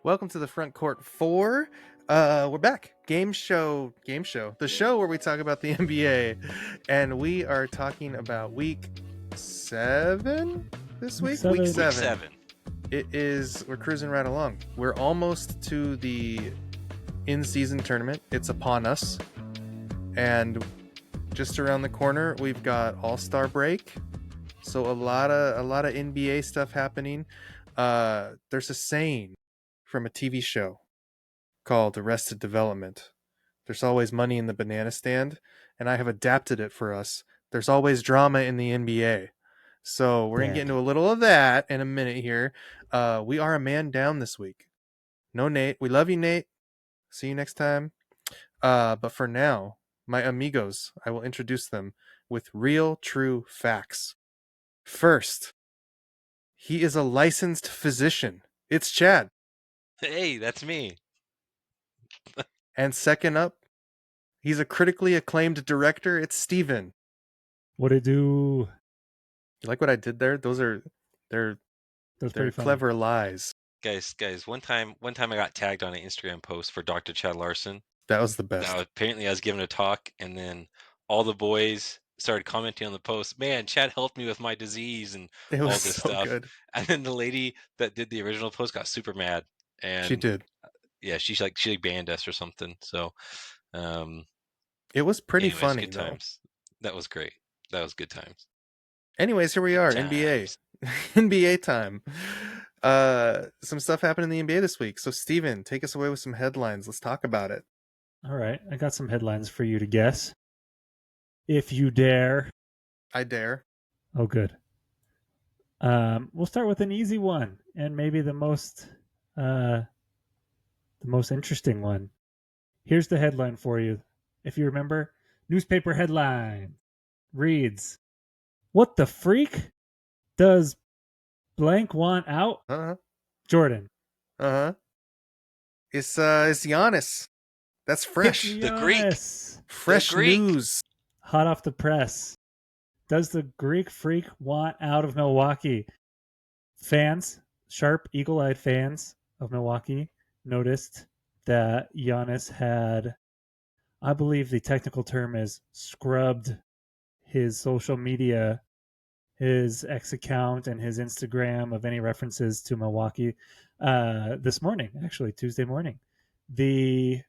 Welcome to the Front Court 4. We're back. Game show. The show where we talk about the NBA. And we are talking about week 7 this week? Week Week 7. 7. We're cruising right along. We're almost to the in-season tournament. It's upon us. And just around the corner, we've got All-Star break. So a lot of NBA stuff happening. There's a saying from a TV show called Arrested Development. There's always money in the banana stand, and I have adapted it for us. There's always drama in the NBA. So we're going to get into a little of that in a minute here. We are a man down this week. No Nate. We love you, Nate. See you next time. But for now, my amigos, I will introduce them with real, true facts. First, he is a licensed physician. It's Chad. Hey, that's me. And second up, he's a critically acclaimed director. It's Steven. What it do? You like what I did there? They're clever lies. Guys, one time I got tagged on an Instagram post for Dr. Chad Larson. That was the best. Now, apparently I was giving a talk, and then all the boys started commenting on the post. Man, Chad helped me with my disease and all this stuff. Good. And then the lady that did the original post got super mad. And she did. Yeah, she banned us or something. So it was pretty funny. Good times. That was great. That was good times. Anyways, here we are, NBA. NBA time. Some stuff happened in the NBA this week. So Steven, take us away with some headlines. Let's talk about it. All right. I got some headlines for you to guess. If you dare. I dare. Oh, good. We'll start with an easy one and maybe the most interesting one. Here's the headline for you. If you remember, newspaper headline reads, "What the freak does blank want out?" Jordan. It's Giannis. That's fresh. The Greek. Fresh news. Hot off the press. Does the Greek freak want out of Milwaukee? Fans, sharp, eagle-eyed fans of Milwaukee noticed that Giannis had, I believe the technical term is, scrubbed his social media, his X account and his Instagram of any references to Milwaukee this morning, actually, Tuesday morning. The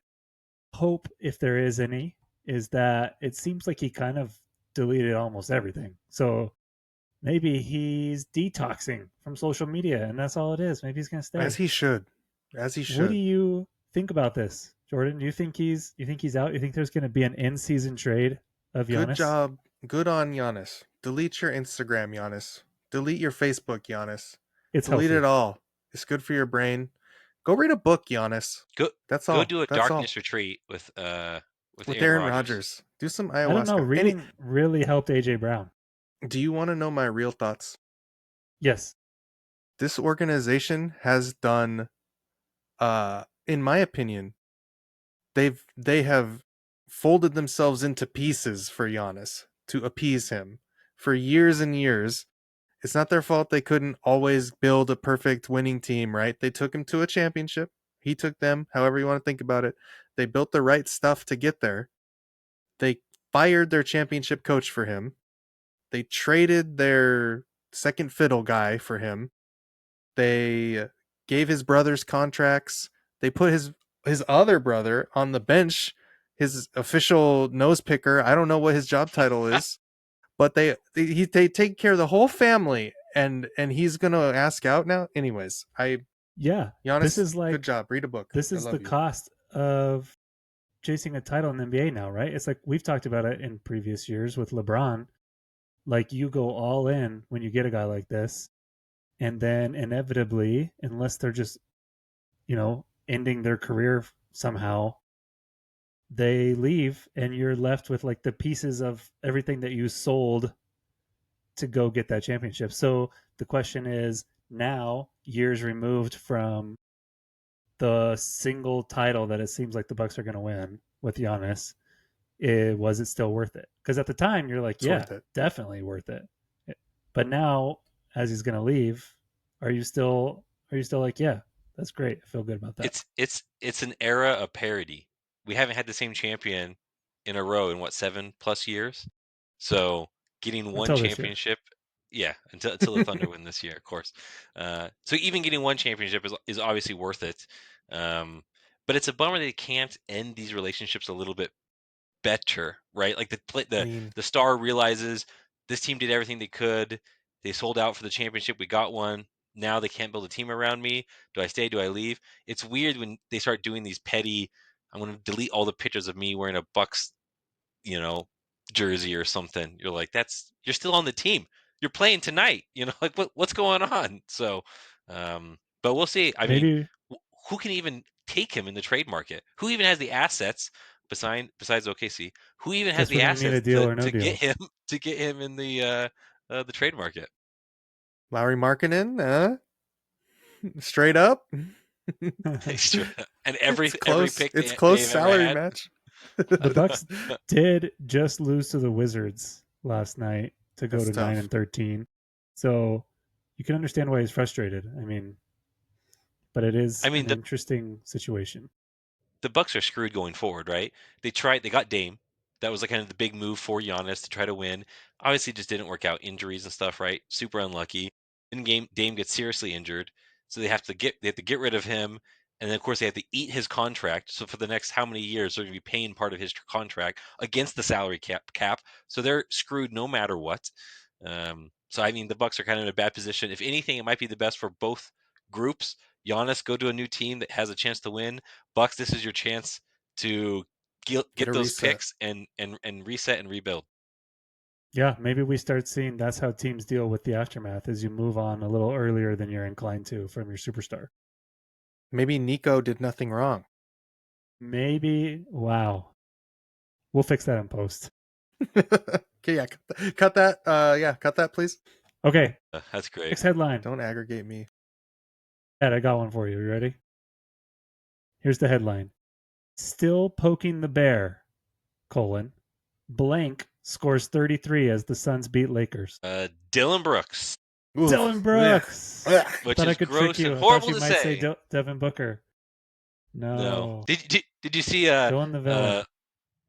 hope, if there is any, is that it seems like he kind of deleted almost everything. So maybe he's detoxing from social media, and that's all it is. Maybe he's going to stay. As he should. What do you think about this, Jordan? Do you think he's out? You think there's going to be an in-season trade of Giannis? Good job. Good on Giannis. Delete your Instagram, Giannis. Delete your Facebook, Giannis. It's delete healthy. it all. It's good for your brain. Go read a book, Giannis. That's all. Go do a darkness retreat with Aaron Rodgers. Do some ayahuasca. I don't know. Reading really helped AJ Brown. Do you want to know my real thoughts? Yes. This organization has done, in my opinion, they have folded themselves into pieces for Giannis to appease him for years and years. It's not their fault they couldn't always build a perfect winning team, right? They took him to a championship. He took them, however you want to think about it. They built the right stuff to get there. They fired their championship coach for him. They traded their second fiddle guy for him. They gave his brothers contracts. They put his other brother on the bench, his official nose picker. I don't know what his job title is, but they take care of the whole family, and he's gonna ask out now. Anyways, Giannis, this is like, good job. Read a book. This is the cost of chasing a title in the NBA now, right? It's like we've talked about it in previous years with LeBron. Like, you go all in when you get a guy like this, and then inevitably, unless they're just, ending their career somehow, they leave and you're left with like the pieces of everything that you sold to go get that championship. So the question is, now, years removed from the single title that it seems like the Bucks are going to win with Giannis, was it still worth it? Because at the time you're like, definitely worth it. But now, as he's going to leave, are you still like, yeah, That's great. I feel good about that. It's an era of parity. We haven't had the same champion in a row in what 7+ years. So getting one Until this year. championship, yeah, until the Thunder win this year, of course. So even getting one championship is obviously worth it. But it's a bummer they can't end these relationships a little bit better, right? Like I mean, the star realizes this team did everything they could. They sold out for the championship. We got one. Now they can't build a team around me. Do I stay? Do I leave? It's weird when they start doing these petty. I'm going to delete all the pictures of me wearing a Bucks, you know, jersey or something. You're like, you're still on the team. You're playing tonight. Like what's going on? So, but we'll see. I mean, Maybe who can even take him in the trade market? Who even has the assets besides OKC? Who even has guess we're the gonna need assets a deal or no to get deal. him in the trade market? Lauri Markkanen, straight up. And It's every close. pick It's they close have ever salary had. match. The Bucks did just lose to the Wizards last night to go That's to 9 tough. and 13. So you can understand why he's frustrated. I mean, but it is I mean, an interesting situation. the Bucks are screwed going forward, right? They got Dame. That was like kind of the big move for Giannis to try to win. Obviously, just didn't work out. Injuries and stuff, right? Super unlucky. In game, Dame gets seriously injured, so they have to get rid of him, and then of course they have to eat his contract. So for the next how many years they're going to be paying part of his contract against the salary cap. So they're screwed no matter what. So I mean, the Bucks are kind of in a bad position. If anything, it might be the best for both groups. Giannis, go to a new team that has a chance to win. Bucks, this is your chance to Get get a those reset. picks and reset and rebuild. Yeah, maybe we start seeing that's how teams deal with the aftermath as you move on a little earlier than you're inclined to from your superstar. Maybe Nico did nothing wrong. Maybe, wow. We'll fix that in post. Okay, yeah, cut that. Yeah, cut that, please. Okay, That's great. next headline. Don't aggregate me. Ed, I got one for you. You ready? Here's the headline. Still poking the bear, colon. Blank scores 33 as the Suns beat Lakers. Dillon Brooks, Oof. Dylan Ugh. Brooks. Ugh. which Thought I is could trick gross you. and I thought horrible you to might say say. Devin Booker. No. No. Did you see Going the villain.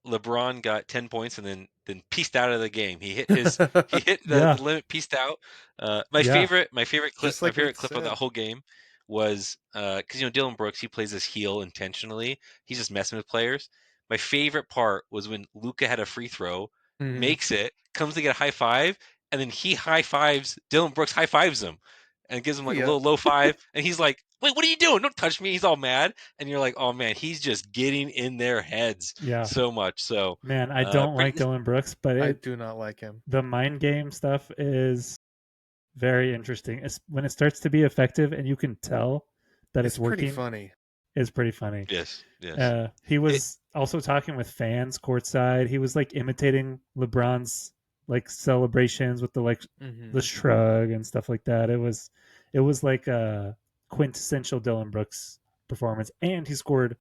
LeBron got 10 points and then pieced out of the game. He hit the Yeah. limit, pieced out. Yeah. Just My like we favorite clip of that said. whole game was because Dylan Brooks, he plays this heel intentionally. He's just messing with players. My favorite part was when Luca had a free throw, Mhm. makes it, comes to get a high five, and then he high fives Dylan Brooks, high fives him and gives him like a Yep. little low five, and he's like, "Wait, what are you doing? Don't touch me!" He's all mad, and you're like, "Oh man, he's just getting in their heads Yeah. so much." So, Man, I don't like Dylan Brooks, but I do not like him. the mind game stuff is very interesting. When it starts to be effective and you can tell that It's it's pretty working, funny. is pretty funny. yes, He it, was also talking with fans courtside. He was like imitating LeBron's like celebrations with the Mhm. shrug and stuff like that. It was like a quintessential Dylan Brooks performance, and he scored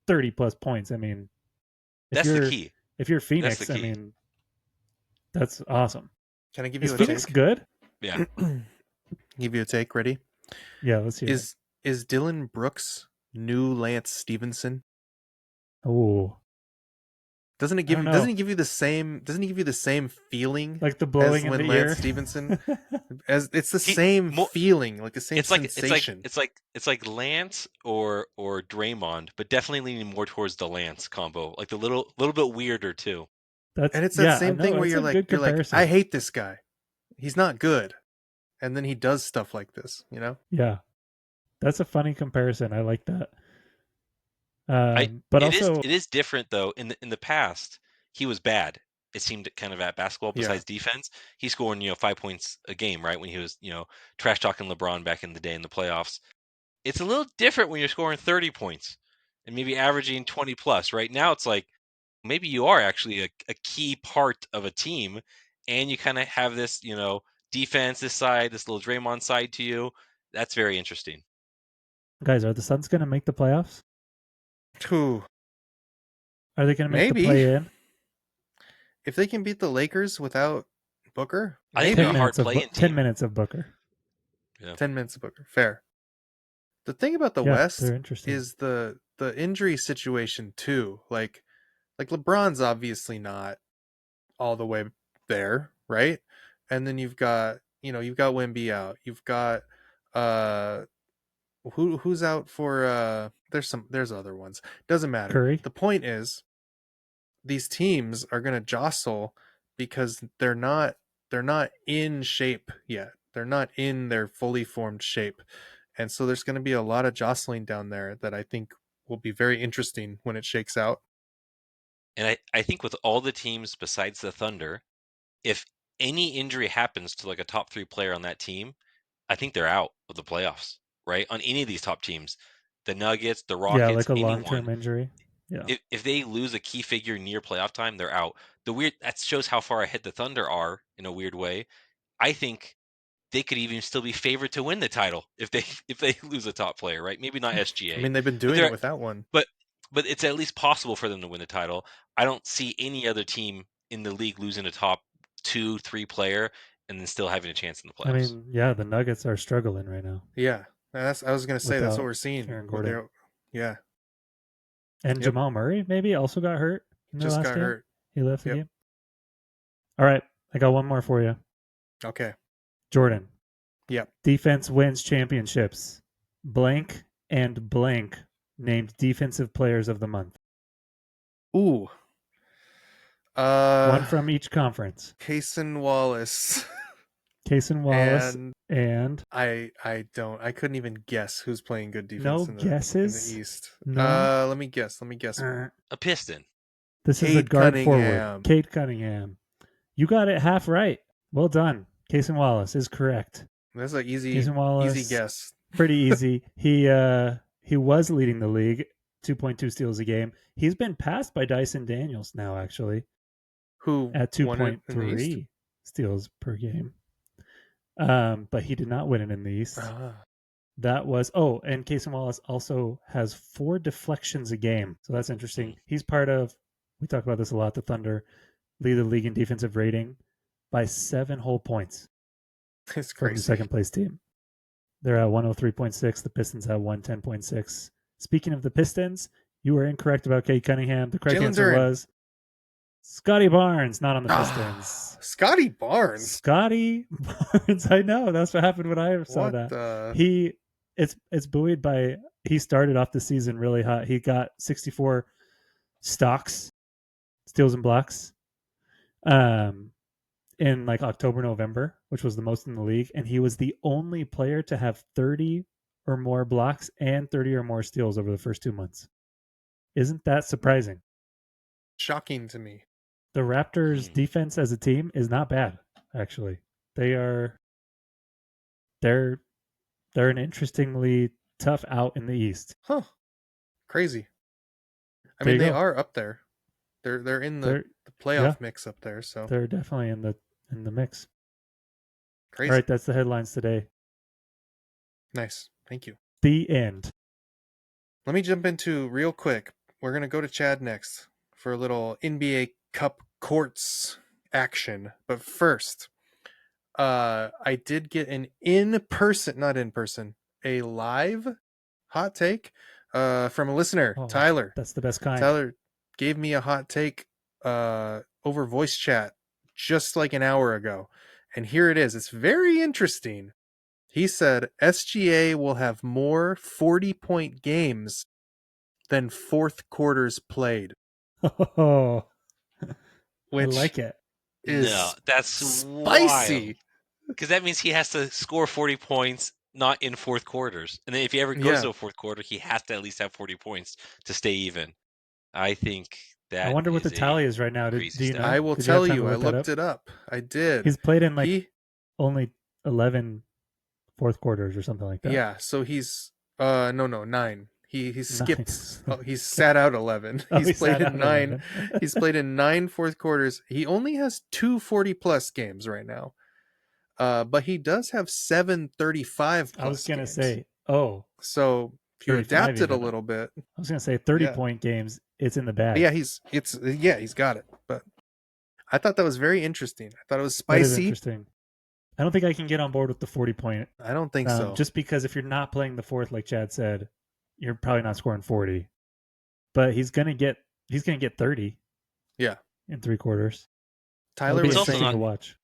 30 plus points. I mean, if that's the you're key. if you're That's the Phoenix, I key. mean, that's awesome. Can I give Is you a Phoenix take? good? Yeah, Give you a take. Ready? Yeah, let's hear it. Is Dylan Brooks new Lance Stevenson? Oh, I don't Doesn't know. he give you the same feeling Like the as blowing in when the Lance ear. Stevenson, as it's the he same more. feeling, like the same sensation. It's like Lance or Draymond, but definitely leaning more towards the Lance combo, like the little bit weirder too. That's And it's that yeah, I same know. thing where That's a good you're like, I comparison. hate this guy. He's not good. And then he does stuff like this, you know? Yeah, that's a funny comparison. I like that. I But also, it is different though. In the past, he was bad. It seemed kind of at basketball. Yeah. Besides defense, he's scoring 5 points a game, right? When he was trash talking LeBron back in the day in the playoffs. It's a little different when you're scoring 30 points and maybe averaging 20 plus. Right now, it's like maybe you are actually a key part of a team, and you kind of have this defense this side, this little Draymond side to you. That's very interesting. guys, are the Suns going to make the playoffs? Whew. Are they going to make the Maybe. play in? If they can beat the Lakers without Booker, I think they're Ten a maybe. hard minutes of playing 10 team. minutes of Booker. Yeah. 10 minutes of Booker. Fair. The thing about the Yeah, West they're interesting. is the injury situation too. Like LeBron's obviously not all the way there, right? And then you've got Wemby out. You've got uh who's out for there's other ones. Doesn't matter. Curry. The point is these teams are going to jostle because they're not in shape yet. They're not in their fully formed shape. And so there's going to be a lot of jostling down there that I think will be very interesting when it shakes out. And I think with all the teams besides the Thunder, if any injury happens to like a top 3 player on that team, I think they're out of the playoffs, right? On any of these top teams, the Nuggets, the Yeah, Rockets, like a anyone, long-term injury. Yeah. if they lose a key figure near playoff time, they're out. That shows how far ahead the Thunder are in a weird way. I think they could even still be favored to win the title if they if they lose a top player, right? Maybe not I SGA, mean, they've been but doing it they're without one. but but it's at least possible for them to win the title. I don't see any other team in the league losing a top 2, 3 player and then still having a chance in the I playoffs. mean, yeah, the Nuggets are struggling right now Yeah. I was going to say that's what without we're seeing Aaron with Gordon. their yeah. And Yep. Jamal Murray maybe also got hurt in their Just last got game. hurt. He left the Yep. game. All right, I got one more for you. Okay. Jordan. Yep. Defense wins championships. Blank and blank named defensive players of the month. Ooh. One from each conference. Cason Wallace. Cason Wallace And and I couldn't even guess who's playing good no defense in the guesses. East. No. Let me guess. A Piston. This is a Cade guard forward. Cunningham. Kate Cunningham. You got it half right. Well done. Cason Wallace is correct. That's an Cason easy Wallace, guess. pretty easy. He was leading the league, 2.2 steals a game. He's been passed by Dyson Daniels now, actually, Who at won it in the East? 2.3 steals per game. But he did not win it in the East. That was and Cason Wallace also has 4 deflections a game, so that's interesting. He's part of. We talk about this a lot. The Thunder lead the league in defensive rating by 7 whole points It's from the crazy. second place team. They're at 103.6. The Pistons at 110.6. Speaking of the Pistons, you were incorrect about Kate Cunningham. The correct Jalen answer Duren. was Scotty Barnes, not on the Pistons. Scotty Barnes. Scotty Barnes. I know. That's what happened when I saw that. It's buoyed by he started off the season really hot. He got 64 stocks, steals and blocks. In like October, November, which was the most in the league, and he was the only player to have 30 or more blocks and 30 or more steals over the first 2 months. Isn't that surprising? Shocking to me. The Raptors' defense as a team is not bad, actually. They're an interestingly tough out in the East. Huh. Crazy. I There mean, you they go. are up there. They're in the playoff mix up there, so They're definitely in the mix. crazy. All right, that's the headlines today. Nice. Thank you. The end. Let me jump into real quick. We're going to go to Chad next for a little NBA Cup courts action. But first, I did get an a live hot take from a listener, Tyler. That's the best kind. Tyler gave me a hot take over voice chat just like an hour ago. And here it is. It's very interesting. He said SGA will have more 40-point games than fourth quarters played. Oh, Which I like it. No, that's spicy. Because that means he has to score 40 points, not in fourth quarters. And then if he ever goes to a fourth quarter, he has to at least have 40 points to stay even. I think that I wonder what the tally is right now. Do you know? I will tell you. I looked it up. I did. He's played in only 11 fourth quarters or something like that. Yeah, so he's 9. He skipped. He's sat out 11. He's played in 9. He's played in 9 fourth quarters. He only has 2 40-plus games right now. But he does have 7 35-plus I was going to games. say, so if you adapt it a little bit. I was going to say 30-point games, it's in the bag. Yeah, he's got it. But I thought that was very interesting. I thought it was spicy. That is interesting. I don't think I can get on board with the 40 point. I don't think so. Just because if you're not playing the fourth, like Chad said, you're probably not scoring 40. But he's gonna get 30 Yeah. in 3 quarters. That'll Tyler be It's was also interesting not to saying watch.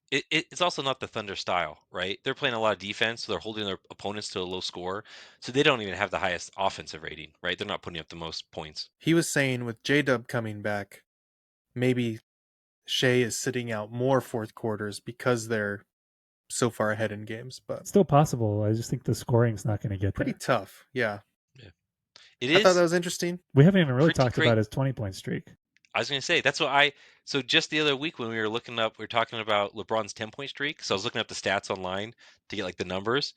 it's also not the Thunder style, right? They're playing a lot of defense, so they're holding their opponents to a low score. So they don't even have the highest offensive rating, right? They're not putting up the most points. he was saying with J-Dub coming back, maybe Shea is sitting out more fourth quarters because they're so far ahead in games, but It's still possible. I just think the scoring's not going to get pretty there. tough. Yeah. Yeah. It I thought that is was interesting. We haven't even really pretty talked great. about his 20-point streak. I was going to say that's what I. So just the other week when we were talking about LeBron's 10-point streak. So I was looking up the stats online to get like the numbers,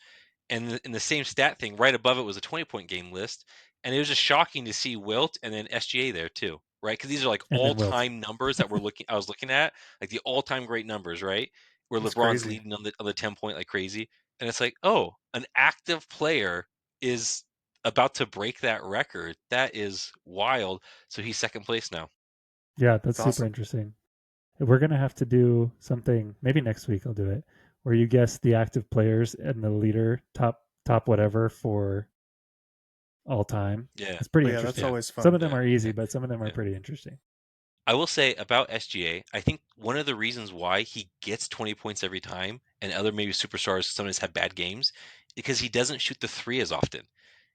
and in the same stat thing, right above it was a 20-point game list, and it was just shocking to see Wilt and then SGA there too, right? Because these are like And then Wilt. all-time numbers that I was looking at, like the all-time great numbers, right? Where It's LeBron's crazy. leading on the 10-point like crazy, and it's like, oh, an active player is about to break that record. That is wild. So he's second place now. Yeah, that's It's super awesome. interesting. We're going to have to do something, maybe next week I'll do it, where you guess the active players and the leader, top whatever for all time. Yeah, It's pretty Oh yeah, that's yeah, interesting. always Some fun. of them yeah, are easy, yeah, but some of them are yeah. pretty interesting. I will say about SGA, I think one of the reasons why he gets 20 points every time and other maybe superstars sometimes have bad games because he doesn't shoot the three as often.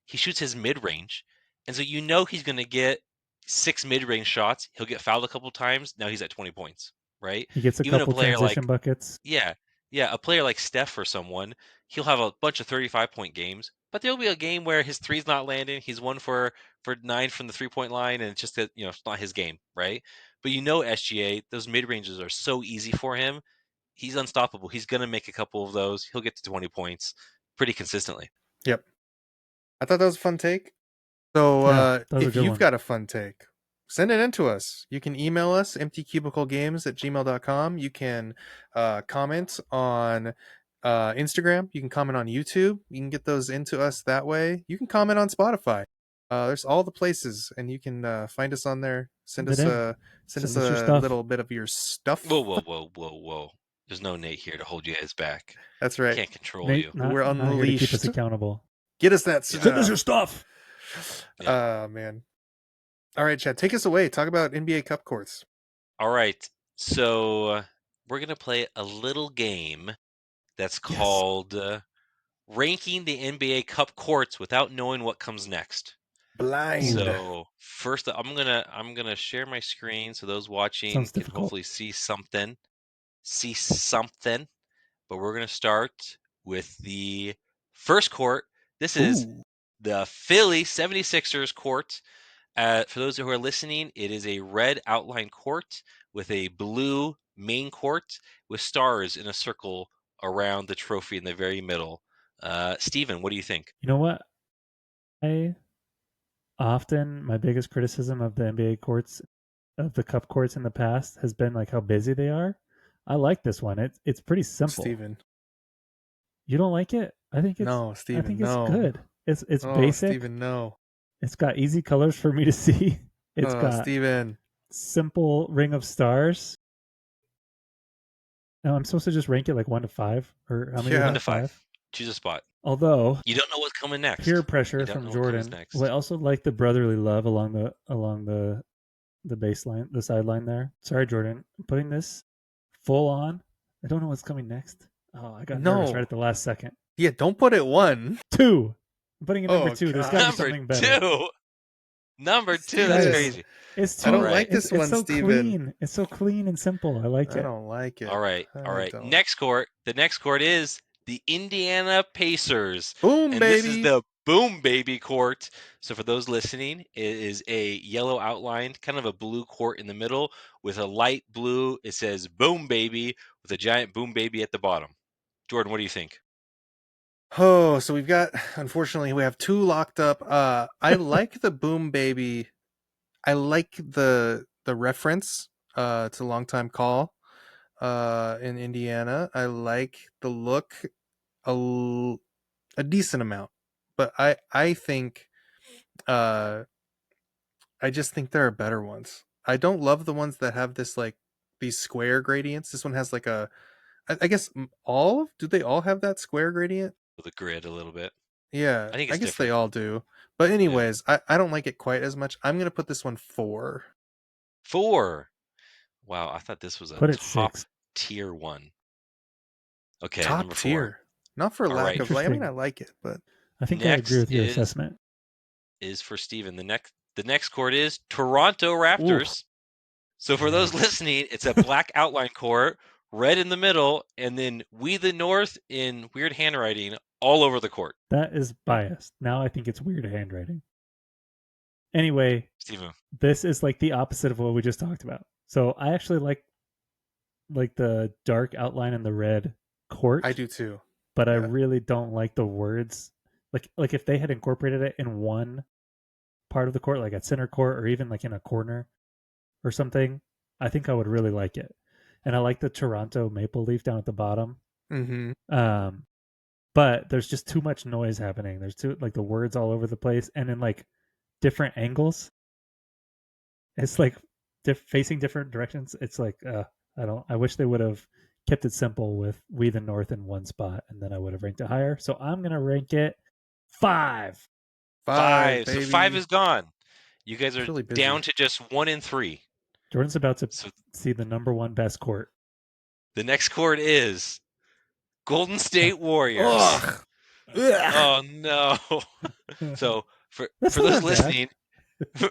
He shoots his mid range. And so he's going to get 6 mid range shots. He'll get fouled a couple times. Now he's at 20 points, right? He gets a Even a couple player transition like buckets. yeah, yeah, a player like Steph or someone, he'll have a bunch of 35-point games, but there'll be a game where his three's not landing. He's 1 for 9 from the 3-point line, and it's just that it's not his game, right? But SGA, those mid ranges are so easy for him. He's unstoppable. He's gonna make a couple of those. He'll get to 20 points pretty consistently. Yep. I thought that was a fun take. So Yeah, that was a if good you've one. got a fun take, send it in to us. You can email us, emptycubiclegames@gmail.com. You can comment on Instagram. You can comment on YouTube. You can get those into us that way. You can comment on Spotify. There's all the places, and you can find us on there. Send it in. Send us Send us your a stuff. little bit of your Whoa, stuff. whoa, whoa, whoa, whoa. There's no Nate here to hold you guys back. That's right. Can't control Nate, you. We're not here to keep us unleashed. accountable. Get us that Yeah, Send us your stuff. stuff. yeah. Man. All right, Chad, take us away. Talk about NBA Cup courts. All right. So we're gonna play a little game that's Yes. called ranking the NBA Cup courts without knowing what comes next. Blind. Ooh, So first, I'm gonna share my screen so those watching sounds can difficult. hopefully see something. See something. But we're gonna start with the first court. This is Ooh. the Philly 76ers court. For those who are listening, it is a red outline court with a blue main court with stars in a circle around the trophy in the very middle. Steven, what do you think? You know what? I often my biggest criticism of the NBA courts, of the cup courts in the past, has been like how busy they are. I like this one. It's pretty simple. Steven. You don't like it? No, I Steven, think it's no. good. It's Oh, basic. Steven, no. It's got easy colors for me to see. It's Oh, got Steven. simple ring of stars. Now I'm supposed to just rank it like 1 to 5, or how many do you One Yeah. to have? five. 5. Choose a spot. Although You don't know what's coming peer next. You pressure don't from know what comes Jordan. Well, I next. also like the brotherly love along the baseline, the sideline there. Sorry, Jordan. I'm putting this full on. I don't know what's coming next. Oh, I got nervous right No. at the last second. Yeah, don't put it one. 2. I'm putting it number Oh, 2. There's got to be gosh. Number something better. two. Number two. That's Steven. Guys, crazy. it's I All too. don't right. like this It's one, so Steven. clean. It's so clean and simple. I like I it. don't like it. All right. All I right. don't. Next court. The next court is the Indiana Pacers. Boom, And this is baby. the Boom Baby court. So for those listening, it is a yellow outlined, kind of a blue court in the middle with a light blue. It says Boom Baby with a giant Boom Baby at the bottom. Jordan, what do you think? Oh, so unfortunately, we have two locked up. I like the Boom Baby. I like the reference. It's a long time call. In Indiana. I like the look a decent amount, but I think uh I just think there are better ones. I don't love the ones that have this like these square gradients. This one has like I guess do they all have that square gradient? with the grid a little bit. Yeah, I think I it's guess they different. all do. But Yeah. anyways, I don't like it quite as much. I'm gonna put this one 4. 4. Wow, I thought this was a Put it top 6. tier one. Okay, Top number 4. tier. Not for All lack right. of I mean I Interesting. like it, but I think I agree Next with your assessment. is for Steven. The next court is Toronto ooh, Raptors. So for those Man, listening, it's a black outline court, red in the middle, and then We the North in weird handwriting all over the court. that is biased. Now I think it's weird handwriting. Anyway, Steven. this is like the opposite of what we just talked about. So I actually like the dark outline in the red I court, do too. but I Yeah. really don't like the words. Like if they had incorporated it in one part of the court, like at center court or even like in a corner or something, I think I would really like it. And I like the Toronto maple leaf down at the bottom. Mhm. Um, but there's just too much noise happening. There's too like the words all over the place and in like different angles. It's like facing different directions. It's like I don't. I wish they would have kept it simple with We the North in one spot, and then I would have ranked it higher. So I'm gonna rank it 5. 5, 5. So 5 baby. is gone. You guys It's are really busy. down to just 1 and 3. Jordan's about to So see the number one best court. the next court is Golden Uh, State Warriors. Ugh. Ugh. Oh no. So for That's for not those that bad. listening,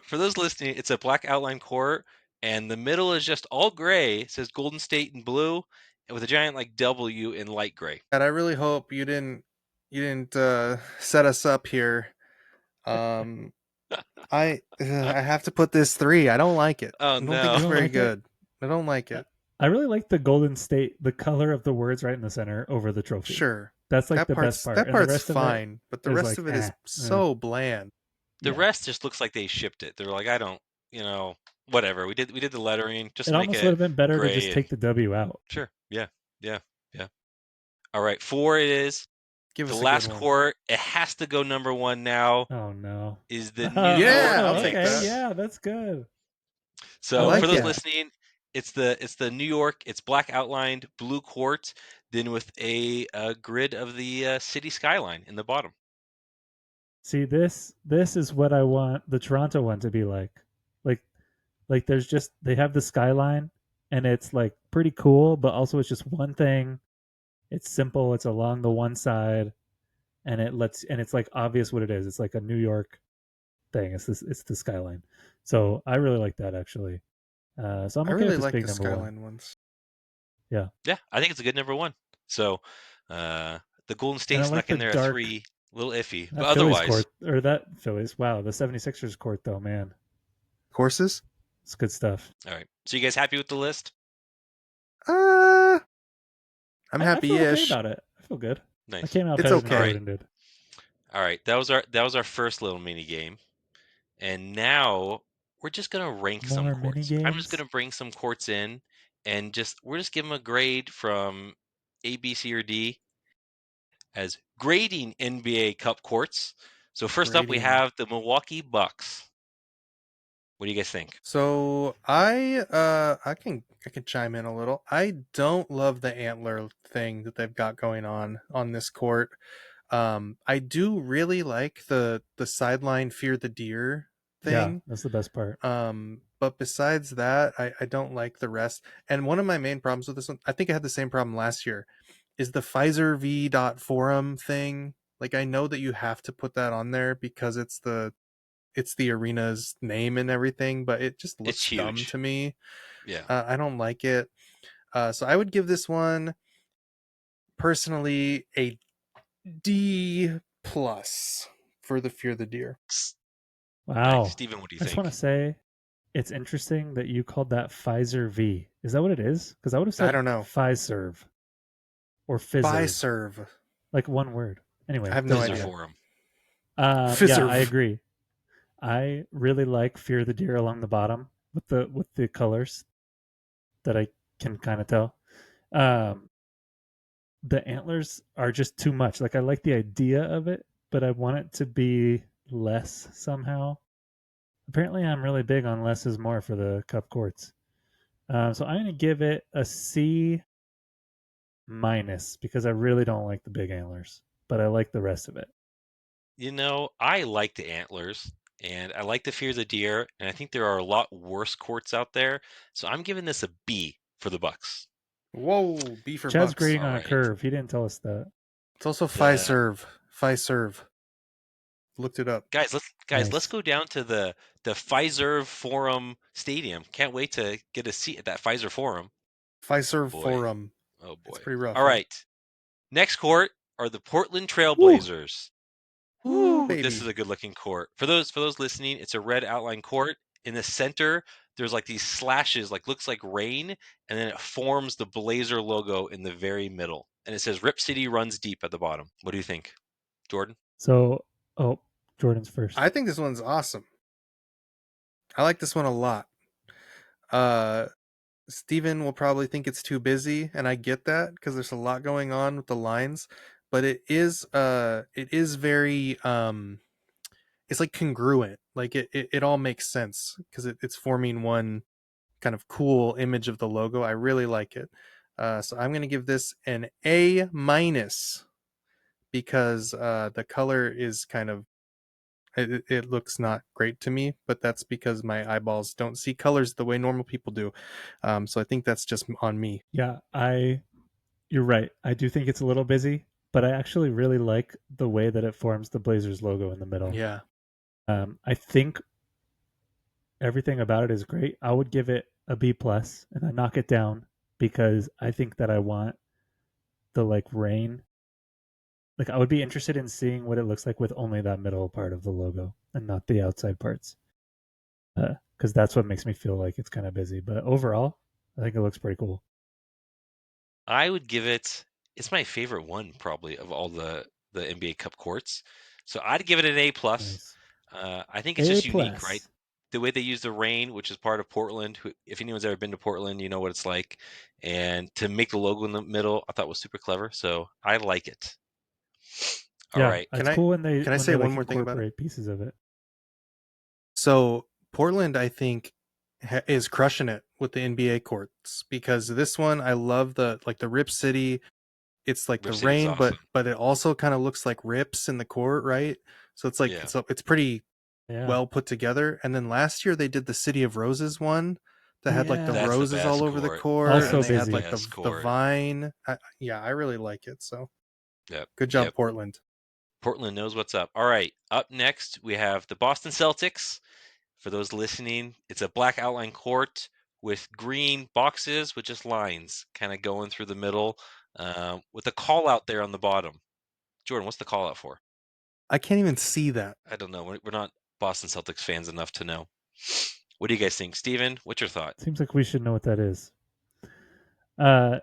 for those listening, it's a black outline court, and the middle is just all gray. It says Golden State in blue, and with a giant like W in light gray. And I really hope you didn't set us up here. Um I have to put this 3. I don't like it. Oh I don't think You no. it's don't very like it? good. I don't like Uh, it. I really like the Golden State, the color of the words right in the center over the trophy. Sure. That's like That the best part's part, that and the part's rest of it fine, but the is rest like of it is so bland. The yeah. rest just looks like they shipped it. They're like, I don't, whatever. We did the lettering, just It make almost would it have been better to just gray and take the W out. sure. Yeah. Yeah. Yeah. All right, 4 it is. Give The us a good last one. court, it has to go number 1 now, Oh no. is the New Yeah, York I'll take Okay, that. Knicks. yeah, that's good. I So for like like those it. that. listening, it's the New York. It's black outlined blue court, then with a grid of the city skyline in the bottom. See, this is what I want the Toronto one to be like. Like like there's just they have the skyline and it's like pretty cool, but also it's just one thing. It's simple, it's along the one side and it's like obvious what it is. It's like a New York thing. It's the skyline. So I really like that actually. So I'm I okay with really this like being the number one. Skyline ones. Yeah. Yeah, I think it's a good number 1. So uh, the Golden And State I like snuck the in there at dark 3, a little iffy, but that Phillies otherwise, court or that Phillies. Wow, the 76ers court though, man. Courses? It's good stuff. all right. So you guys happy with the list? Uh I'm I feel okay happy-ish. about it. I feel good. I Nice. came out It's better than All right. okay. Jordan did. All right. That was our first little mini game. And now we're just gonna rank some More mini courts. I'm just games. gonna bring some courts in and we're just give them a grade from A, B, C, or D as grading NBA Cup courts. So first up we Grading. have the Milwaukee Bucks. What do you guys think? So I can chime in a little. I don't love the antler thing that they've got going on this court. I do really like the sideline fear the deer Yeah, thing. that's the best part. But besides that, I don't like the rest. And one of my main problems with this one, I think I had the same problem last year, is the Pfizer V dot forum thing. Like I know that you have to put that on there because it's the arena's name and everything, but it just It's looks dumb huge. to me. Yeah. I don't like it. So I would give this one personally a D plus for the Fear the Deer. Nice. Wow. Steven, what do you I just want think? to say it's interesting that you called that Pfizer V. Is that what it is? Because I would have I said don't know. Pfizer or By Fizzerv, serve. like one word. I Anyway, have no doesn't Fizzer idea. matter. Forum. Yeah, I Fizzerv. agree. I really like Fear the Deer along the bottom with the colors that I can kind of tell. Um, the antlers are just too much. Like I like the idea of it, but I want it to be less somehow. Apparently, I'm really big on less is more for the cup courts. So I'm going to give it a C minus because I really don't like the big antlers, but I like the rest of it. I like the antlers and I like the fears of deer, and I think there are a lot worse courts out there. So I'm giving this a B for the Bucks. Whoa, B for Chad's Bucks. grading All on a right. curve. He didn't tell us that. It's also The Fiserv. Fiserv. Looked it up. let's Nice. go down to the Pfizer Forum Stadium. Can't wait to get a seat at that Pfizer Forum. Fiserv Boy, Forum. oh It's boy. pretty All rough, huh? right. Next court are the Portland Woo! Trailblazers. Ooh, Woo! This is baby. a good looking court. For those listening, it's a red outline court. In the center, there's like these slashes, like looks like rain, and then it forms the Blazer logo in the very middle. And it says Rip City runs deep at the bottom. What do you think, Jordan? So, oh, Jordan's first. I think this one's awesome. I like this one a lot. Uh Steven will probably think it's too busy, and I get that because there's a lot going on with the lines, but it is very it's like congruent. Like it all makes sense because it's forming one kind of cool image of the logo. I really like it. So I'm gonna give this an A minus because the color is kind of it looks not great to me, but that's because my eyeballs don't see colors the way normal people do. So I think that's just on me. Yeah, you're right. I do think it's a little busy, but I actually really like the way that it forms the Blazers logo in the middle. Yeah. I think everything about it is great. I would give it a B plus, and I knock it down because I think that I want the like rain. Like I would be interested in seeing what it looks like with only that middle part of the logo and not the outside parts, because that's what makes me feel like it's kind of busy. But overall, I think it looks pretty cool. I would give it. It's my favorite one probably of all the NBA Cup courts. So I'd give it an A plus. Nice. I think it's A just unique, right? plus. The way they use the rain, which is part of Portland. If anyone's ever been to Portland, you know what it's like. And to make the logo in the middle, I thought was super clever. So I like it. All Yeah, right. Can it's I cool when they can I when say they one like more thing about it? incorporate pieces of it. So Portland, I think, is crushing it with the NBA courts because this one, I love the Rip City. It's like Rip the City's rain, awesome. but it also kind of looks like rips in the court, right? So it's like Yeah. it's pretty Yeah. well put together. And then last year they did the City of Roses one that had like the Yeah. That's the roses all best over the court. court, and Also That's they the had busy. like best the court. vine. Yeah, I really like it. So Yep. good job, Yep. Portland. Portland knows what's up. All right. Up next, we have the Boston Celtics. For those listening, it's a black outline court with green boxes with just lines kind of going through the middle, with a call out there on the bottom. Jordan, what's the call out for? I can't even see that. I don't know. We're not Boston Celtics fans enough to know. What do you guys think, Steven? What's your thought? Seems like we should know what that is. Uh,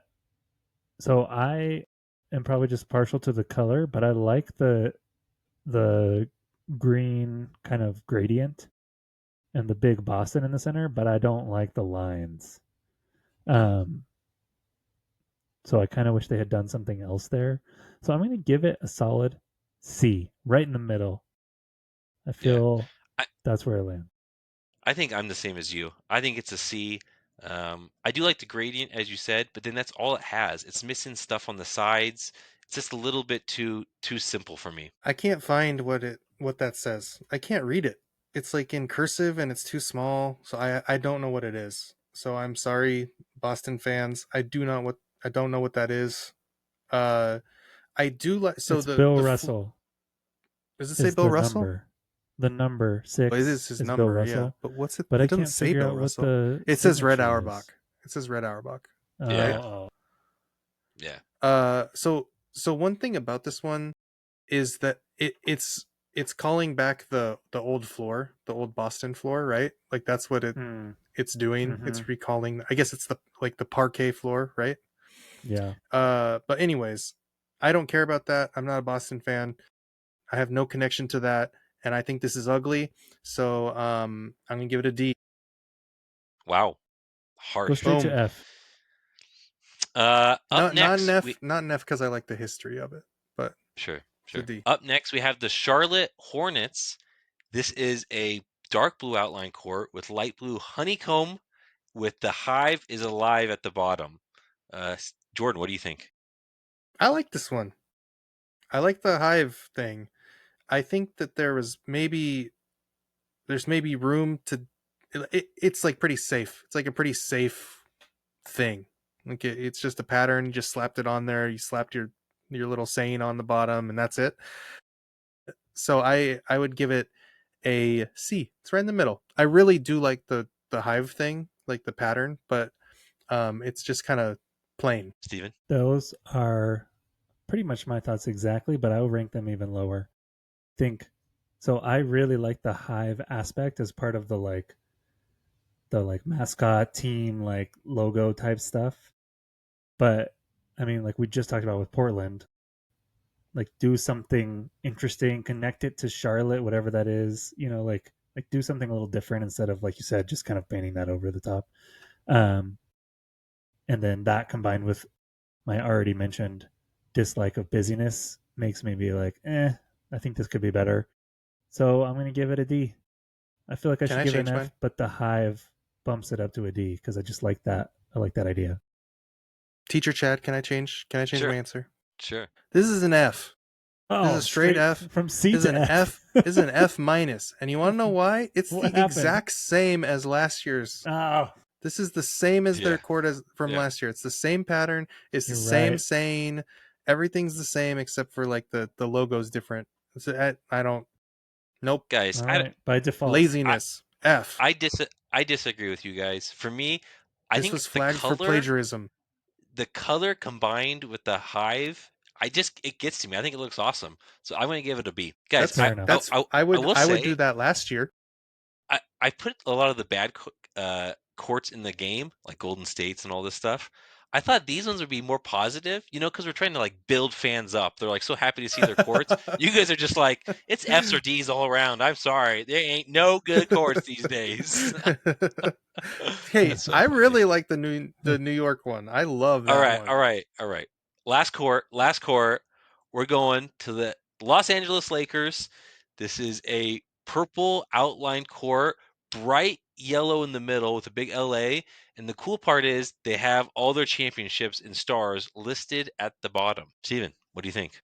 so I am probably just partial to the color, but I like the green kind of gradient and the big Boston in the center, but I don't like the lines. Um, so I kind of wish they had done something else there. So I'm going to give it a solid C, right in the middle. I Yeah, feel I, that's where I land. I think I'm the same as you. I think it's a C. I do like the gradient, as you said, but then that's all it has. It's missing stuff on the sides. It's just a little bit too simple for me. I can't find what that says. I can't read it. It's like in cursive and it's too small, so I don't know what it is. So I'm sorry, Boston fans. I don't know what that is. Uh, I do like so It's Bill the Russell does it say is Bill the Russell? number. The number Well, it six is his is Bill number, yeah. Russell, But what's it? but I It doesn't can't say figure Bill out what Russell. the It says Red signature Auerbach. is. It says Red Auerbach, Oh, Yeah, right? oh. yeah, So one thing about this one is that it's calling back the old floor, the old Boston floor, right? Like that's what Hmm. it's doing. Mm-hmm. It's recalling. I guess it's the parquet floor, right? Yeah. But anyways, I don't care about that. I'm not a Boston fan. I have no connection to that, and I think this is ugly. So I'm gonna give it a D. wow, Go harsh. straight to Boom. F. Up Not an next, F, we not an F because I like the history of it, but sure, it's a sure. D. Up next, we have the Charlotte Hornets. This is a dark blue outline court with light blue honeycomb with the hive is alive at the bottom. Jordan, what do you think? I like this one. I like the hive thing. I think that there's maybe room to. It's like pretty safe. It's like a pretty safe thing. Like it's just a pattern. You just slapped it on there. You slapped your little saying on the bottom, and that's it. So I would give it a C. It's right in the middle. I really do like the hive thing, like the pattern, but it's just kind of plain. Steven? Those are pretty much my thoughts exactly, but I will rank them even lower. Think so. I really like the hive aspect as part of the mascot team like logo type stuff. But I mean, like we just talked about with Portland, like do something interesting, connect it to Charlotte, whatever that is. Like do something a little different instead of like you said, just kind of painting that over the top. Um, and then that combined with my already mentioned dislike of busyness makes me be like, I think this could be better. So I'm gonna give it a D. I feel like I Can should I give it an change F, mine? but the hive bumps it up to a D because I just like that. I like that idea. Teacher Chad, can I change? Can I change my Sure, answer? sure. This is an F. This is a Oh, straight straight F. from C This is to an F. F. This is an F minus. And you want to know why? It's What the happened? exact same as last year's. Oh, This is the same as their Yeah, court as from yeah. last year. It's the same pattern. It's the you're same right. saying. Everything's the same except for like the logo's different. So I don't. Nope. Guys, All right, by default. I, Laziness. F. I disagree with you guys. For me, I This think was it's the flagged for color. plagiarism. The color combined with the hive, it gets to me. I think it looks awesome. So I'm going to give it a B. Guys, Fair enough. I will I would do say that last year. I put a lot of the bad courts in the game, like Golden States and all this stuff. I thought these ones would be more positive, because we're trying to like build fans up. They're like so happy to see their courts. You guys are just like, it's F's or D's all around. I'm sorry, there ain't no good courts these days. Hey, That's so I funny. really like the New York one. I love All that right, one. all right, all right. Last court, last court. We're going to the Los Angeles Lakers. This is a purple outline court, bright yellow in the middle with a big LA. And the cool part is they have all their championships and stars listed at the bottom. Steven, what do you think?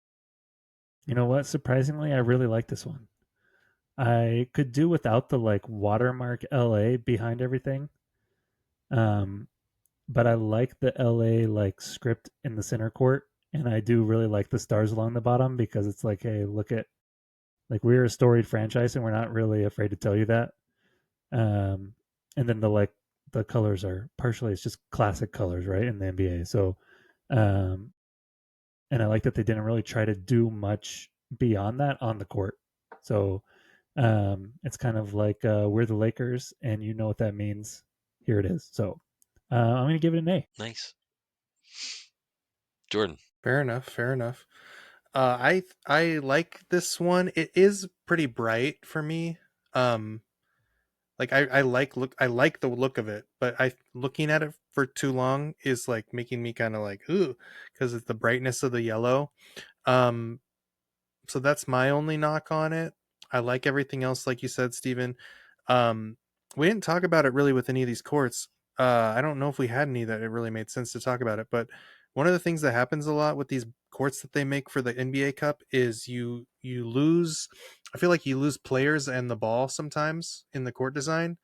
You know what? Surprisingly, I really like this one. I could do without the like watermark LA behind everything. Um, but I like the LA like script in the center court, and I do really like the stars along the bottom because it's like, hey, look at like we're a storied franchise, and we're not really afraid to tell you that. Um, and then the colors are partially it's just classic colors, right, in the NBA. So, um, and I like that they didn't really try to do much beyond that on the court. So, it's kind of like we're the Lakers, and you know what that means. Here it is. So, I'm going to give it an A. Nice. Jordan. Fair enough. Fair enough. I like this one. It is pretty bright for me. Um, like I like the look of it, but I looking at it for too long is like making me kind of like ooh because it's the brightness of the yellow. Um, so that's my only knock on it. I like everything else, like you said, Steven. Um, we didn't talk about it really with any of these courts. I don't know if we had any that it really made sense to talk about it, but one of the things that happens a lot with these courts that they make for the NBA Cup is you lose. I feel like you lose players and the ball sometimes in the court design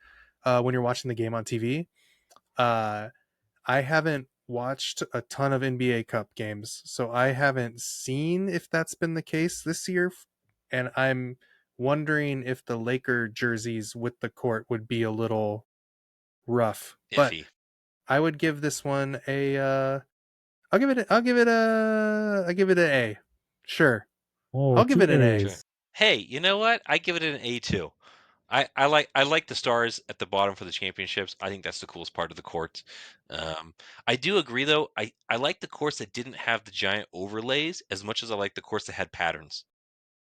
when you're watching the game on TV. Uh, I haven't watched a ton of NBA Cup games, so I haven't seen if that's been the case this year. And I'm wondering if the Laker jerseys with the court would be a little rough. But Iffy. I would give this one a I'll give it an A. Sure. Oh, I'll give two it an A. Sure. A's. Hey, you know what? I give it an A too. I like the stars at the bottom for the championships. I think that's the coolest part of the court. Um, I do agree though. I like the course that didn't have the giant overlays as much as I like the course that had patterns.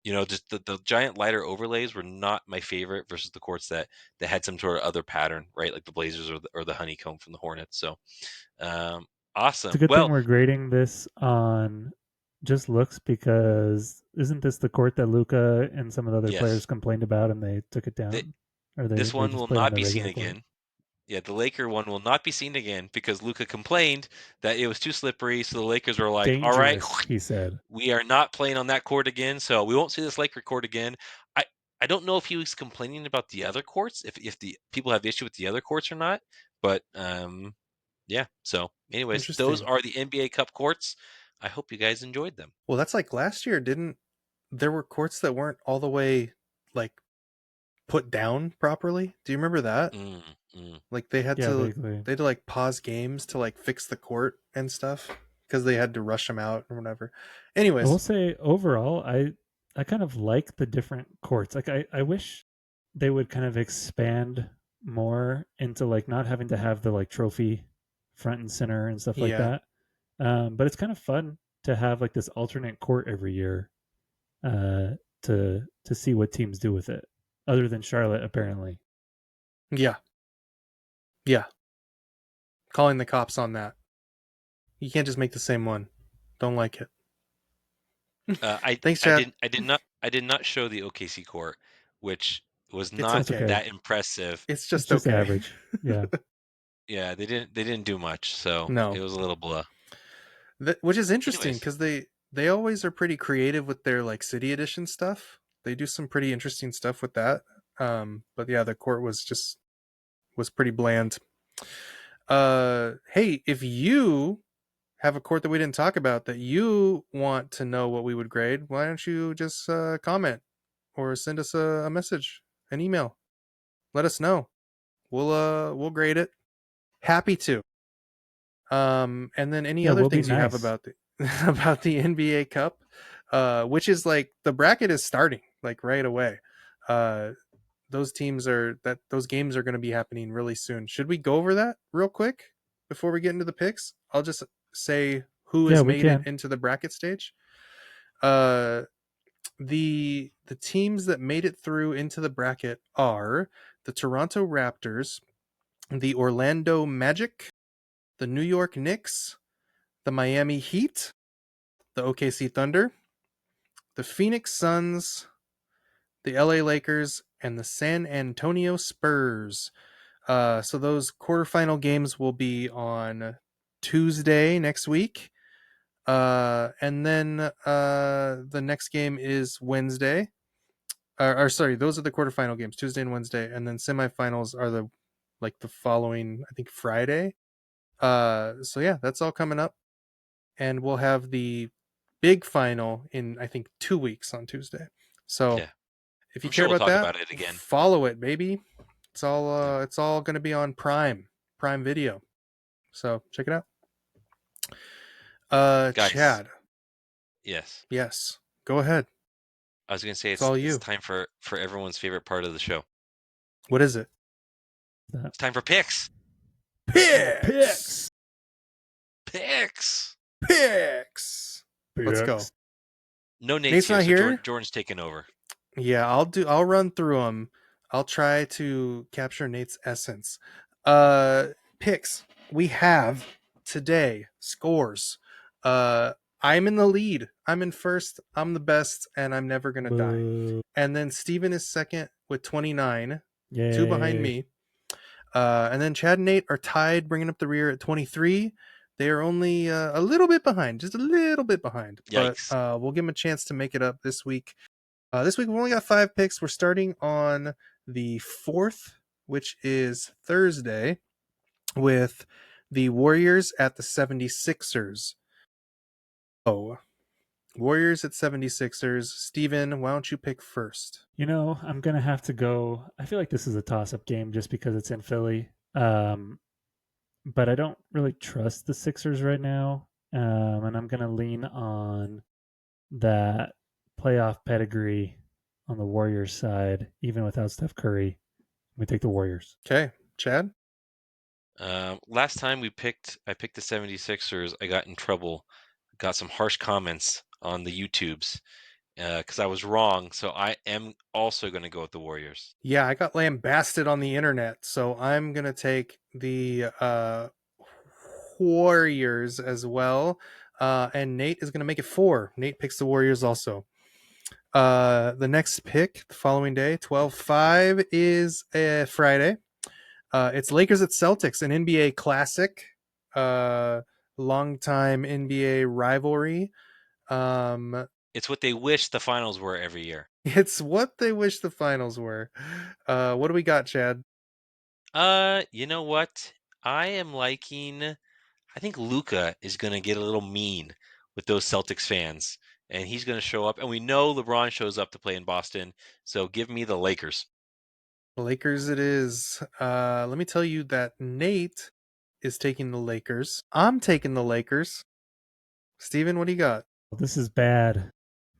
Just the giant lighter overlays were not my favorite versus the courts that had some sort of other pattern, right? Like the Blazers or the honeycomb from the Hornets. So um, It's a awesome. good thing Well, we're grading this on just looks because isn't this the court that Luca and some of the other players yes, complained about and they took it th- down, or they this they one just will played on not the be seen regular court? again. Yeah, the Laker one will not be seen again because Luka complained that it was too slippery. So the Lakers were like, "All right, Dangerous, he said. we are not playing on that court again, so we won't see this Laker court again." I I don't know if he was complaining about the other courts, if the people have issue with the other courts or not, but yeah. So, anyways, those Interesting. are the NBA Cup courts. I hope you guys enjoyed them. Well, that's like last year. Didn't there were courts that weren't all the way like put down properly? Do you remember that? Mm, mm. Like they had Yeah, to vaguely. they had to like pause games to like fix the court and stuff because they had to rush them out or whatever. I will Anyways, say overall, I kind of like the different courts. Like I wish they would kind of expand more into like not having to have the like trophy front and center and stuff like yeah, that. But it's kind of fun to have like this alternate court every year uh, to see what teams do with it. Other than Charlotte, apparently. yeah, yeah. Calling the cops on that. You can't just make the same one. Don't like it. I Thanks, I Chad. did not show the OKC court, which was It's not That's okay. okay. that impressive. It's It's just just okay. average. Yeah. Yeah, they didn't do much, so it No, was a little blah. which is interesting Anyways, because they always are pretty creative with their like city edition stuff. They do some pretty interesting stuff with that. But yeah, the court was pretty bland. Hey, if you have a court that we didn't talk about that you want to know what we would grade, why don't you just comment or send us a message, an email. Let us know. We'll grade it. Happy to. And then any Yeah, other we'll be things you have nice. about the about the NBA Cup, which is like the bracket is starting like right away. Uh, those games are going to be happening really soon. Should we go over that real quick before we get into the picks? I'll just say who Yeah, has we made it can. into the bracket stage. Uh, the teams that made it through into the bracket are the Toronto Raptors, the Orlando Magic, the New York Knicks, the Miami Heat, the OKC Thunder, the Phoenix Suns, the LA Lakers, and the San Antonio Spurs. So those quarterfinal games will be on Tuesday next week. And then the next game is Wednesday. Or sorry, those are the quarterfinal games, Tuesday and Wednesday, and then semifinals are the following, I think, Friday. So yeah, that's all coming up, and we'll have the big final in I think 2 weeks on Tuesday. So yeah, if you I'm care sure we'll about talk that, about it again. follow it, baby. Yeah. It's all going to be on Prime Video. So check it out. Guys, Chad, yes. yes, go ahead. I was gonna say It's it's all it's you. time for everyone's favorite part of the show. What is it? That. It's time for picks. Oh, Picks, picks. Picks. picks. Let's go. Picks. No Nate's Nate's here, not so here. Jordan's taking over. Yeah, I'll run through them. I'll try to capture Nate's essence. Picks. We have today scores. I'm in the lead. I'm in first. I'm the best and I'm never going to die. Boo. And then Steven is second with 29, two behind Yay. me. And then Chad and Nate are tied, bringing up the rear at 23. They are only a little bit behind, just a little bit behind, but Yikes. we'll give them a chance to make it up this week. This week we've only got 5 picks. We're starting on the 4th, which is Thursday, with the Warriors at the 76ers. Oh, Warriors at 76ers. Steven, why don't you pick first? You know, I'm gonna have to go. I feel like this is a toss-up game just because it's in Philly. But I don't really trust the Sixers right now, and I'm gonna lean on that playoff pedigree on the Warriors side, even without Steph Curry. We take the Warriors. Okay, Chad? Last time I picked the 76ers. I got in trouble. Got some harsh comments on the YouTubes because I was wrong. So I am also going to go with the Warriors. Yeah, I got lambasted on the internet, so I'm going to take the Warriors as well. And Nate is going to make it 4. Nate picks the Warriors also. The next pick the following day, 12/5, is Friday. It's Lakers at Celtics, an NBA classic, longtime NBA rivalry. It's what they wish the finals were every year. It's what they wish the finals were. What do we got, Chad? You know what? I am liking. I think Luca is going to get a little mean with those Celtics fans, and he's going to show up. And we know LeBron shows up to play in Boston, so give me the Lakers. Lakers it is. Let me tell you that Nate is taking the Lakers. I'm taking the Lakers. Steven, what do you got? This is bad,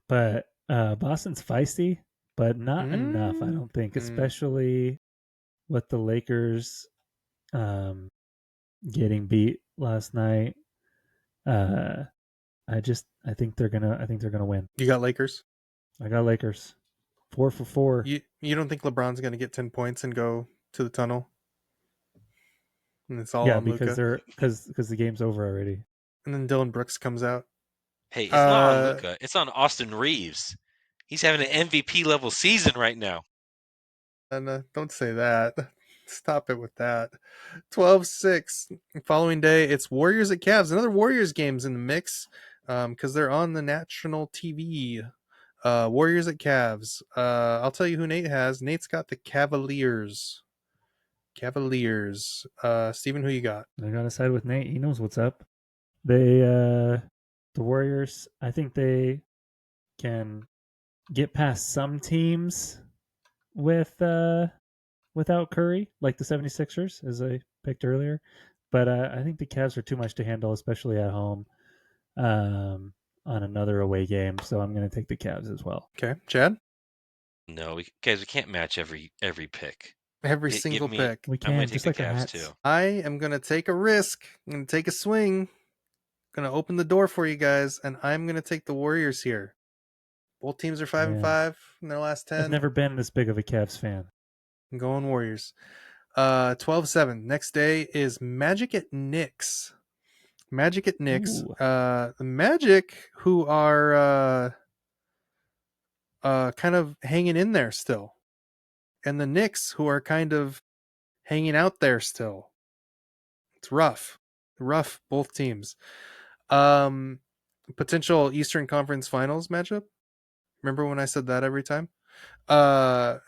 but Boston's feisty, but not enough, I Mm, don't think, mm. especially with the Lakers um, getting beat last night. Uh, I think they're gonna win. You got Lakers? I got Lakers 4 for 4. You don't think LeBron's going to get 10 points and go to the tunnel? And it's all Yeah, on because Luca. because the game's over already. And then Dylan Brooks comes out. Hey, it's not on Uh, Luca. It's on Austin Reeves. He's having an MVP level season right now. and don't say that. Stop it with that. 12-6. Following day, it's Warriors at Cavs. Another Warriors games in the mix because they're on the national TV. Warriors at Cavs. I'll tell you who Nate has. Nate's got the Cavaliers. Cavaliers. Steven, who you got? I gotta side with Nate. He knows what's up. They the Warriors. I think they can get past some teams with without Curry, like the 76ers, as I picked earlier. But I think the Cavs are too much to handle, especially at home on another away game. So I'm going to take the Cavs as well. Okay. Chad? No, guys, we can't match every pick. Every Give single me. pick. We I'm going can, to take just the like our Cavs hats. too. I am going to take a risk. I'm going to take a swing. Going to open the door for you guys, and I'm going to take the Warriors here. Both teams are 5 and Man, 5 in their last I've 10. never been this big of a Cavs fan. I'm going Warriors. 12-7. Next day is Magic at Knicks. Magic at Knicks. Ooh, The Magic, who are kind of hanging in there still, and the Knicks, who are kind of hanging out there still. It's rough. Both teams. Um, Potential Eastern Conference Finals matchup. Remember when I said that every time? Uh,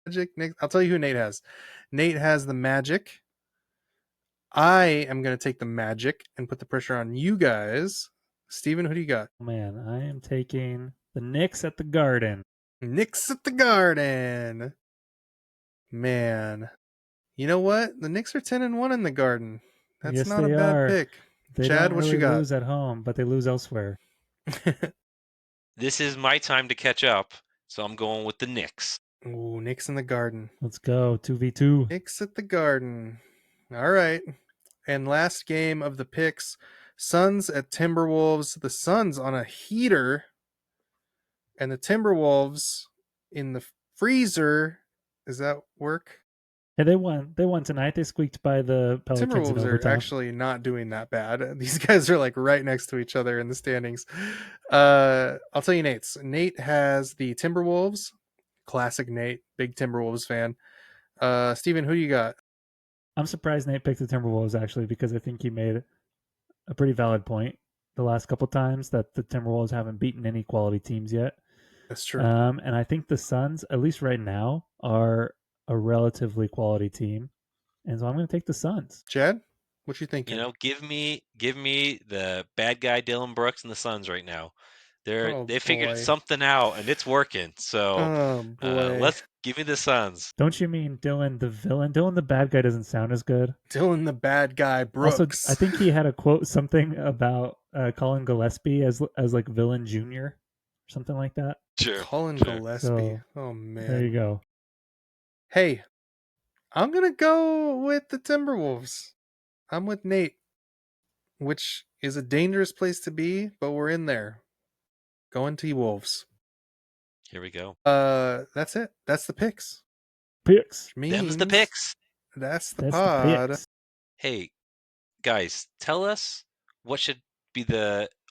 Magic. Knicks. I'll tell you who Nate has. Nate has the Magic. I am going to take the Magic and put the pressure on you guys. Steven, who do you got? man, I am taking the Knicks at the Garden. Knicks at the Garden. Man, you know what? The Knicks are 10-1 in the Garden. That's Yes, not a they bad are. pick. They Chad, don't what you really got? lose at home, but they lose elsewhere. This is my time to catch up, so I'm going with the Knicks. Ooh, Knicks in the Garden. Let's go 2v2. Knicks at the Garden. All right. And last game of the picks, Suns at Timberwolves. The Suns on a heater, and the Timberwolves in the freezer. Does that work? Hey, they won. They won tonight. They squeaked by the Pelicans in Timberwolves are overtime. actually not doing that bad. These guys are like right next to each other in the standings. I'll tell you, Nate has the Timberwolves. Classic Nate, big Timberwolves fan. Steven, who you got? I'm surprised Nate picked the Timberwolves actually because I think he made a pretty valid point the last couple times that the Timberwolves haven't beaten any quality teams yet. That's true. And I think the Suns, at least right now, are a relatively quality team, and so I'm going to take the Suns. Chad, what you You thinking? know, give me the bad guy Dylan Brooks and the Suns right now. Oh They figured boy. something out and it's working. So Oh boy. let's give me the Suns. Don't you mean Dylan the villain? Dylan the bad guy doesn't sound as good. Dylan the bad guy Also, I Brooks. think he had a quote something about Colin Gillespie as like villain junior, something like that. Sure, Colin sure. Gillespie. So Oh there you man. go. Hey, I'm gonna go with the Timberwolves. I'm with Nate, which is a dangerous place to be, but we're in there. Going T Wolves. Here we go. That's it. That's the picks. Picks. Which Them's the means picks. that's the That's the pod. picks. Hey, guys, tell us what should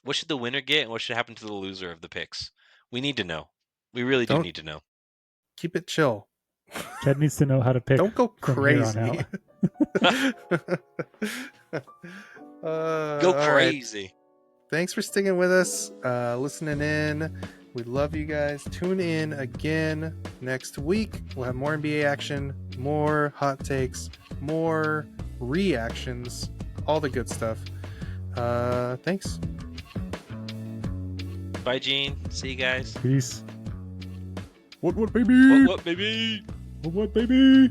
what should the winner get and what should happen to the loser of the picks. We need to know. We really do Don't need to know. keep it chill. Chad needs to know how to pick. Don't go from here on crazy. Go All right. crazy. Thanks for sticking with us, listening in. We love you guys. Tune in again next week. We'll have more NBA action, more hot takes, more reactions, all the good stuff. Thanks. Bye, Gene. See you guys. Peace. What, baby? What, baby? What, baby?